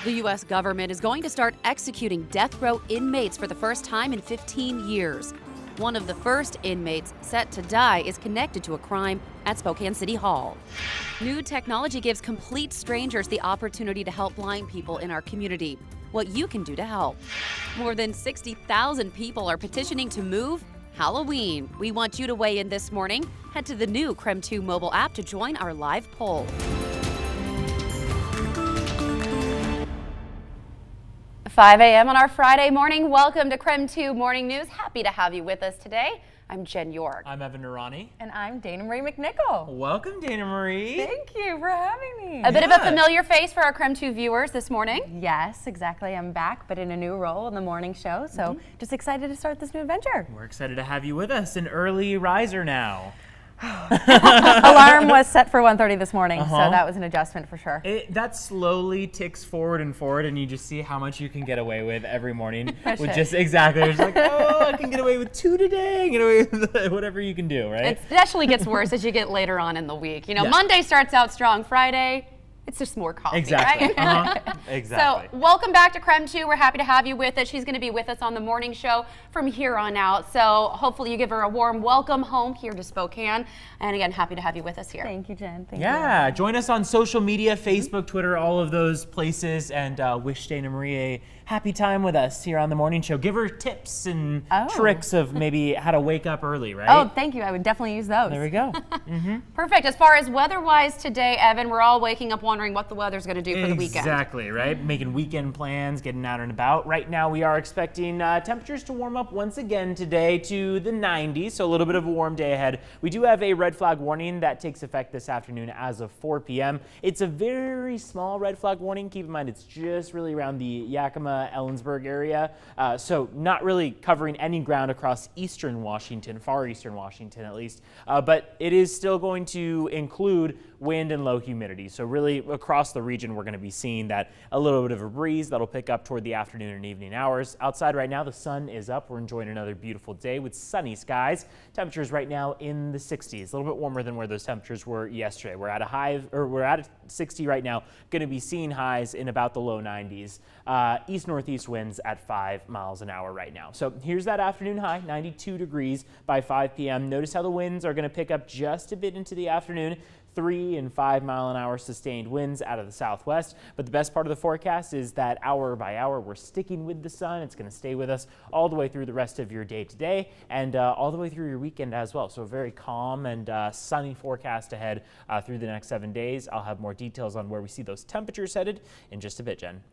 The U.S. government is going to start executing death row inmates for the first time in 15 years. One of the first inmates set to die is connected to a crime at Spokane City Hall. New technology gives complete strangers the opportunity to help blind people in our community. What you can do to help. More than 60,000 people are petitioning to move Halloween. We want you to weigh in this morning. Head to the new KREM 2 mobile app to join our live poll. 5 a.m. on our Friday morning. Welcome to KREM 2 Morning News. Happy to have you with us today. I'm Jen York. I'm Evan Narani. And I'm Dana Marie McNichol. Welcome, Dana Marie. Thank you for having me. A bit of a familiar face for our KREM 2 viewers this morning. Yes, exactly. I'm back, but in a new role in the morning show. So just excited to start this new adventure. We're excited to have you with us, an early riser now. Alarm was set for 1:30 this morning, so that was an adjustment for sure. That slowly ticks forward, and you just see how much you can get away with every morning. With just exactly, it's like, oh, I can get away with 2 today, get away with whatever you can do, right? It especially gets worse as you get later on in the week. You know, Monday starts out strong, Friday, it's just more coffee, exactly. right? Exactly. So welcome back to KREM 2. We're happy to have you with us. She's going to be with us on the morning show from here on out. So hopefully you give her a warm welcome home here to Spokane. And again, happy to have you with us here. Thank you, Jen. Thank you. Join us on social media, Facebook, Twitter, all of those places, and wish Dana Marie a happy time with us here on the morning show. Give her tips and tricks of maybe how to wake up early, right? Oh, thank you. I would definitely use those. There we go. Perfect. As far as weather-wise today, Evan, we're all waking up wondering what the weather's going to do for the weekend. Exactly, right? Making weekend plans, getting out and about. Right now we are expecting temperatures to warm up once again today to the 90s, so a little bit of a warm day ahead. We do have a red flag warning that takes effect this afternoon as of 4 p.m. It's a very small red flag warning. Keep in mind it's just really around the Yakima, Ellensburg area, so not really covering any ground across eastern Washington, far eastern Washington at least, but it is still going to include wind and low humidity. So really across the region we're going to be seeing that a little bit of a breeze that'll pick up toward the afternoon and evening hours. Outside right now the sun is up. We're enjoying another beautiful day with sunny skies. Temperatures right now in the 60s, a little bit warmer than where those temperatures were yesterday. We're at 60 right now, going to be seeing highs in about the low 90s. East-northeast winds at 5 miles an hour right now. So here's that afternoon high, 92 degrees by 5 p.m. Notice how the winds are going to pick up just a bit into the afternoon. 3 and 5 mile an hour sustained winds out of the southwest. But the best part of the forecast is that hour by hour we're sticking with the sun. It's going to stay with us all the way through the rest of your day today and all the way through your weekend as well. So a very calm and sunny forecast ahead through the next 7 days. I'll have more details on where we see those temperatures headed in just a bit, Jen.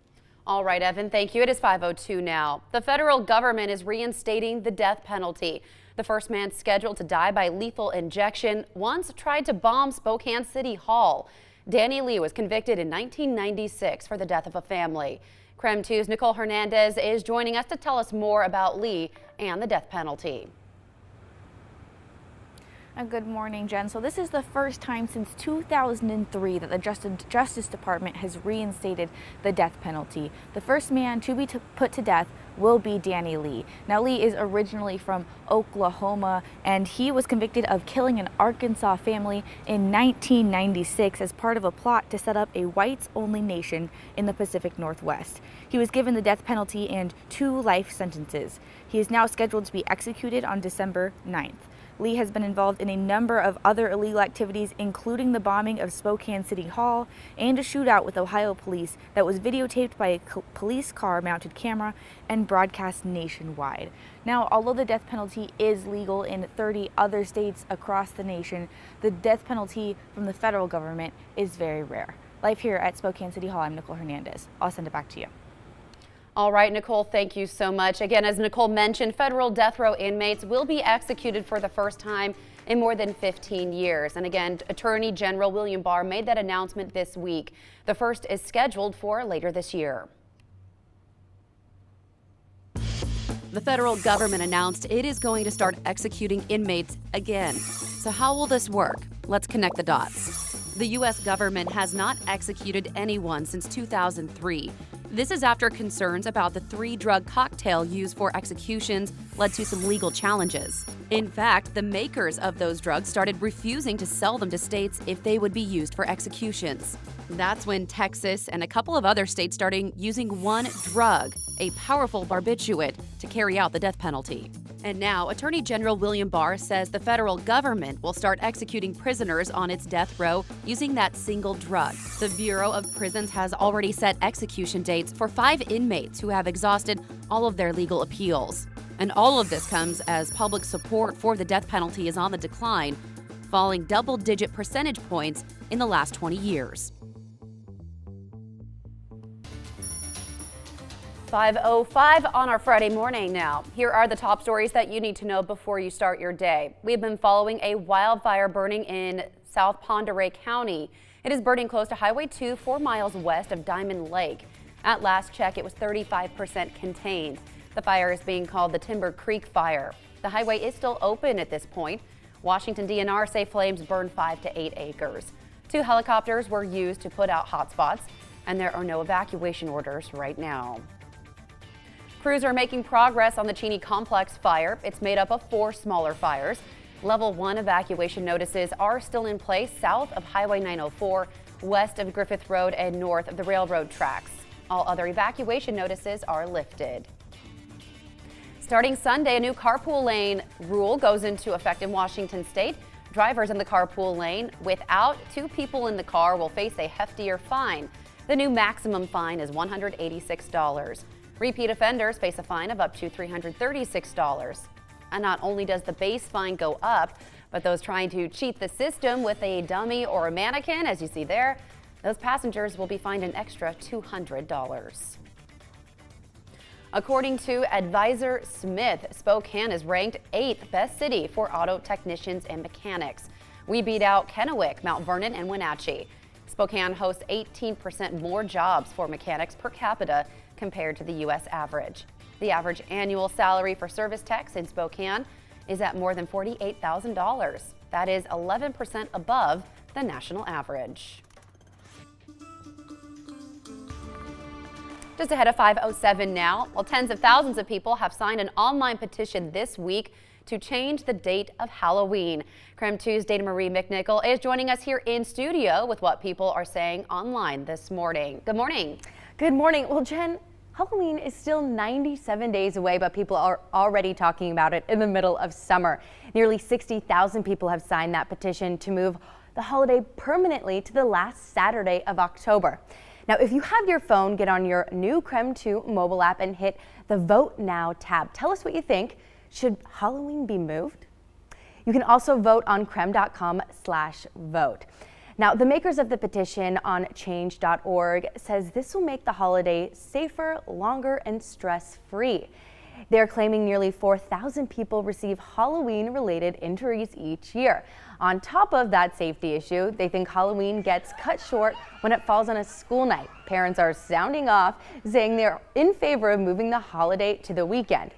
All right, Evan, thank you. It is 5:02 now. The federal government is reinstating the death penalty. The first man scheduled to die by lethal injection once tried to bomb Spokane City Hall. Danny Lee was convicted in 1996 for the death of a family. KREM 2's Nicole Hernandez is joining us to tell us more about Lee and the death penalty. Good morning, Jen. So this is the first time since 2003 that the Justice Department has reinstated the death penalty. The first man to be put to death will be Danny Lee. Now, Lee is originally from Oklahoma, and he was convicted of killing an Arkansas family in 1996 as part of a plot to set up a whites-only nation in the Pacific Northwest. He was given the death penalty and 2 life sentences. He is now scheduled to be executed on December 9th. Lee has been involved in a number of other illegal activities, including the bombing of Spokane City Hall and a shootout with Ohio police that was videotaped by a police car-mounted camera and broadcast nationwide. Now, although the death penalty is legal in 30 other states across the nation, the death penalty from the federal government is very rare. Live here at Spokane City Hall, I'm Nicole Hernandez. I'll send it back to you. All right, Nicole, thank you so much. Again, as Nicole mentioned, federal death row inmates will be executed for the first time in more than 15 years. And again, Attorney General William Barr made that announcement this week. The first is scheduled for later this year. The federal government announced it is going to start executing inmates again. So how will this work? Let's connect the dots. The U.S. government has not executed anyone since 2003. This is after concerns about the 3-drug cocktail used for executions led to some legal challenges. In fact, the makers of those drugs started refusing to sell them to states if they would be used for executions. That's when Texas and a couple of other states started using one drug, a powerful barbiturate, to carry out the death penalty. And now, Attorney General William Barr says the federal government will start executing prisoners on its death row using that single drug. The Bureau of Prisons has already set execution dates for 5 inmates who have exhausted all of their legal appeals. And all of this comes as public support for the death penalty is on the decline, falling double-digit percentage points in the last 20 years. 5:05 on our Friday morning now. Here are the top stories that you need to know before you start your day. We've been following a wildfire burning in South Pend Oreille County. It is burning close to Highway 2, 4 miles west of Diamond Lake. At last check, it was 35% contained. The fire is being called the Timber Creek Fire. The highway is still open at this point. Washington DNR say flames burned 5 to 8 acres. 2 helicopters were used to put out hotspots, and there are no evacuation orders right now. Crews are making progress on the Cheney Complex fire. It's made up of 4 smaller fires. Level 1 evacuation notices are still in place south of Highway 904, west of Griffith Road, and north of the railroad tracks. All other evacuation notices are lifted. Starting Sunday, a new carpool lane rule goes into effect in Washington state. Drivers in the carpool lane without 2 people in the car will face a heftier fine. The new maximum fine is $186. Repeat offenders face a fine of up to $336. And not only does the base fine go up, but those trying to cheat the system with a dummy or a mannequin, as you see there, those passengers will be fined an extra $200. According to Advisor Smith, Spokane is ranked 8th best city for auto technicians and mechanics. We beat out Kennewick, Mount Vernon, and Wenatchee. Spokane hosts 18% more jobs for mechanics per capita compared to the U.S. average. The average annual salary for service techs in Spokane is at more than $48,000. That is 11% above the national average. Just ahead of 5:07 now. Well, tens of thousands of people have signed an online petition this week to change the date of Halloween. KREM 2's Dana Marie McNichol is joining us here in studio with what people are saying online this morning. Good morning. Good morning. Well, Jen, Halloween is still 97 days away, but people are already talking about it in the middle of summer. Nearly 60,000 people have signed that petition to move the holiday permanently to the last Saturday of October. Now, if you have your phone, get on your new KREM 2 mobile app and hit the Vote Now tab. Tell us what you think. Should Halloween be moved? You can also vote on krem.com/vote. Now, the makers of the petition on change.org says this will make the holiday safer, longer, and stress-free. They're claiming nearly 4,000 people receive Halloween-related injuries each year. On top of that safety issue, they think Halloween gets cut short when it falls on a school night. Parents are sounding off, saying they're in favor of moving the holiday to the weekend.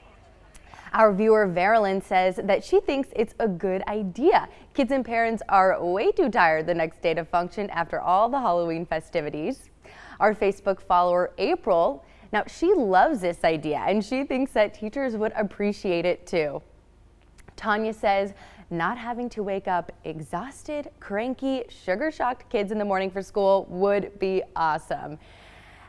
Our viewer Verilyn says that she thinks it's a good idea. Kids and parents are way too tired the next day to function after all the Halloween festivities. Our Facebook follower April, now she loves this idea and she thinks that teachers would appreciate it too. Tanya says not having to wake up exhausted, cranky, sugar-shocked kids in the morning for school would be awesome.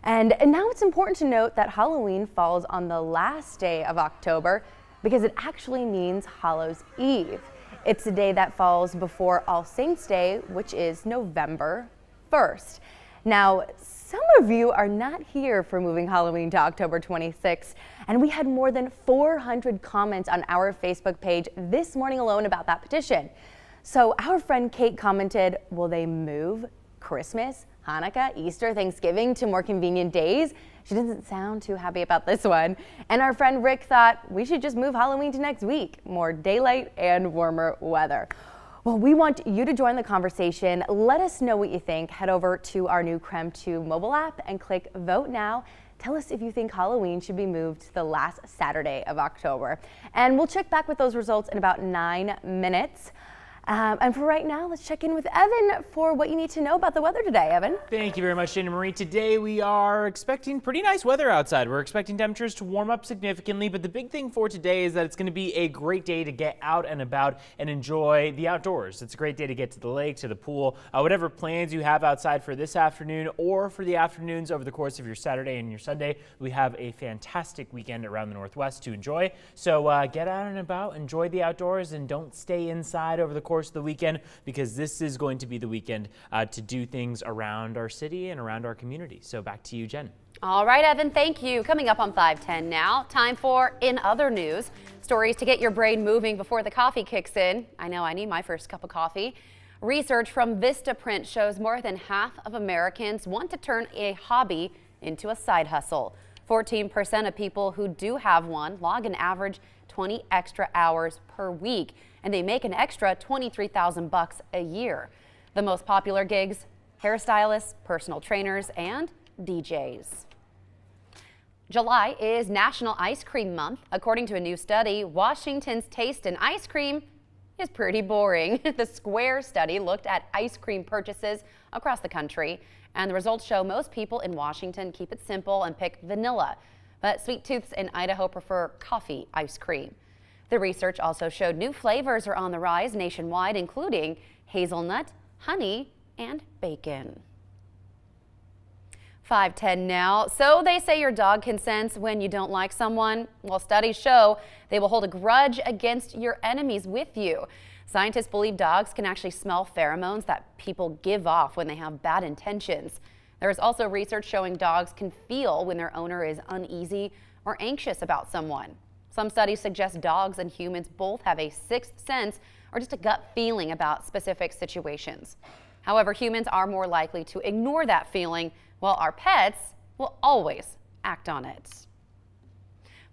And now it's important to note that Halloween falls on the last day of October because it actually means Hallows Eve. It's a day that falls before All Saints Day, which is November 1st. Now, some of you are not here for moving Halloween to October 26th, and we had more than 400 comments on our Facebook page this morning alone about that petition. So our friend Kate commented, will they move Christmas, Hanukkah, Easter, Thanksgiving to more convenient days? She doesn't sound too happy about this one. And our friend Rick thought we should just move Halloween to next week, more daylight and warmer weather. Well, we want you to join the conversation. Let us know what you think. Head over to our new KREM 2 mobile app and click Vote Now. Tell us if you think Halloween should be moved to the last Saturday of October. And we'll check back with those results in about 9 minutes. And for right now, let's check in with Evan for what you need to know about the weather today. Evan. Thank you very much, Dana Marie. Today we are expecting pretty nice weather outside. We're expecting temperatures to warm up significantly, but the big thing for today is that it's going to be a great day to get out and about and enjoy the outdoors. It's a great day to get to the lake, to the pool, whatever plans you have outside for this afternoon or for the afternoons over the course of your Saturday and your Sunday. We have a fantastic weekend around the Northwest to enjoy. So get out and about, enjoy the outdoors, and don't stay inside over the course of the weekend, because this is going to be the weekend to do things around our city and around our community. So back to you, Jen. All right, Evan, thank you. Coming up on 5:10 now, time for In Other News. Stories to get your brain moving before the coffee kicks in. I know I need my first cup of coffee. Research from Vistaprint shows more than half of Americans want to turn a hobby into a side hustle. 14% of people who do have one log an average 20 extra hours per week, and they make an extra $23,000 a year. The most popular gigs: hairstylists, personal trainers, and DJs. July is National Ice Cream Month. According to a new study, Washington's taste in ice cream is pretty boring. The Square study looked at ice cream purchases across the country, and the results show most people in Washington keep it simple and pick vanilla, but sweet tooths in Idaho prefer coffee ice cream. The research also showed new flavors are on the rise nationwide, including hazelnut, honey, and bacon. 5:10 now. So they say your dog can sense when you don't like someone. Well, studies show they will hold a grudge against your enemies with you. Scientists believe dogs can actually smell pheromones that people give off when they have bad intentions. There is also research showing dogs can feel when their owner is uneasy or anxious about someone. Some studies suggest dogs and humans both have a sixth sense or just a gut feeling about specific situations. However, humans are more likely to ignore that feeling, while our pets will always act on it.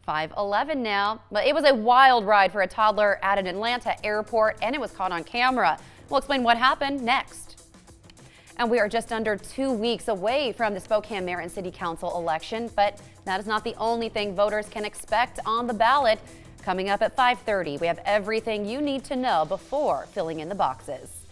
5:11 now, but it was a wild ride for a toddler at an Atlanta airport, and it was caught on camera. We'll explain what happened next. And we are just under 2 weeks away from the Spokane Mayor and City Council election, but that is not the only thing voters can expect on the ballot. Coming up at 5:30, we have everything you need to know before filling in the boxes.